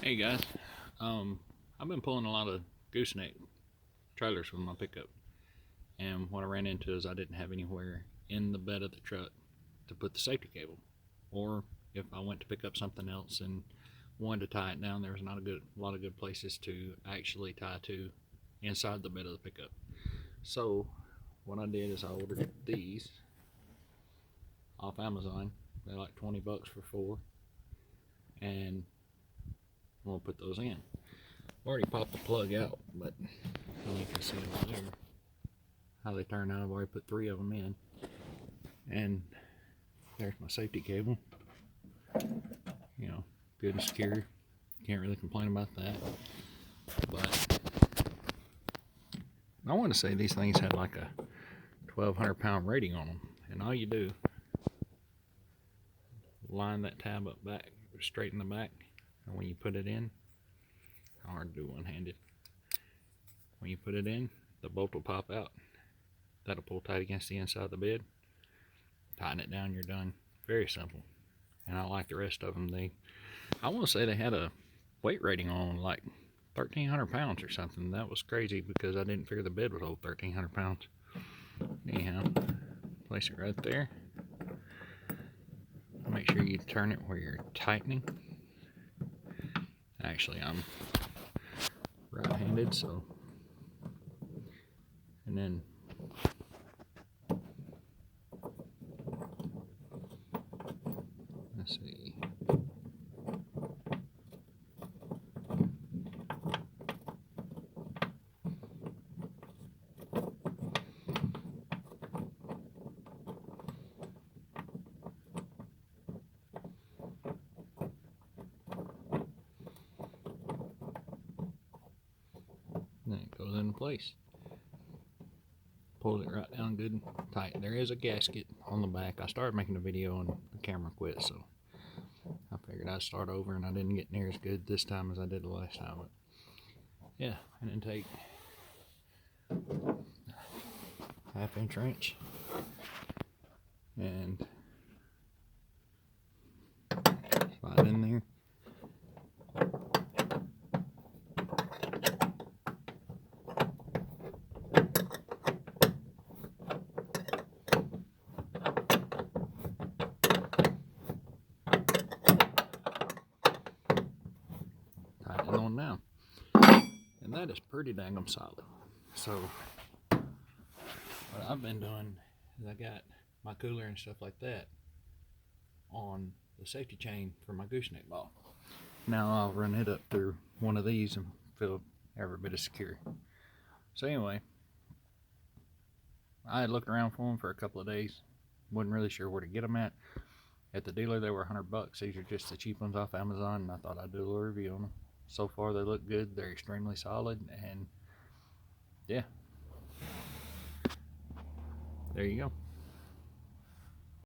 Hey guys, I've been pulling a lot of gooseneck trailers with my pickup, and what I ran into is I didn't have anywhere in the bed of the truck to put the safety cable, or if I went to pick up something else and wanted to tie it down, there was not a lot of good places to actually tie to inside the bed of the pickup. So what I did is I ordered these off Amazon. They're like 20 bucks for 4, and I'm gonna put those in. I've already popped the plug out, but you can see over there how they turn out. I've already put 3 of them in, and there's my safety cable. You know, good and secure. Can't really complain about that. But I want to say these things had like a 1,200-pound rating on them, and all you do, line that tab up back, straight in the back, and when you put it in, hard to do one-handed. When you put it in, the bolt will pop out. That'll pull tight against the inside of the bed. Tighten it down, you're done. Very simple. And I like the rest of them. I want to say they had a weight rating on like 1,300 pounds or something. That was crazy because I didn't figure the bed would hold 1,300 pounds. Anyhow, place it right there. Make sure you turn it where you're tightening. Actually, I'm right-handed, so, and then let's see. Then it goes into place. Pull it right down good and tight. There is a gasket on the back. I started making a video and the camera quit, so I figured I'd start over, and I didn't get near as good this time as I did the last time. But yeah, and then take 1/2 wrench and slide in there. Tighten it on down, and that is pretty dang solid. So what I've been doing is I got my cooler and stuff like that on the safety chain for my gooseneck ball. Now I'll run it up through one of these and feel every bit as secure. So anyway, I had looked around for them for a couple of days. Wasn't really sure where to get them at. At the dealer they were 100 bucks. These are just the cheap ones off Amazon, and I thought I'd do a little review on them. So far they look good. They're extremely solid, and yeah, there you go.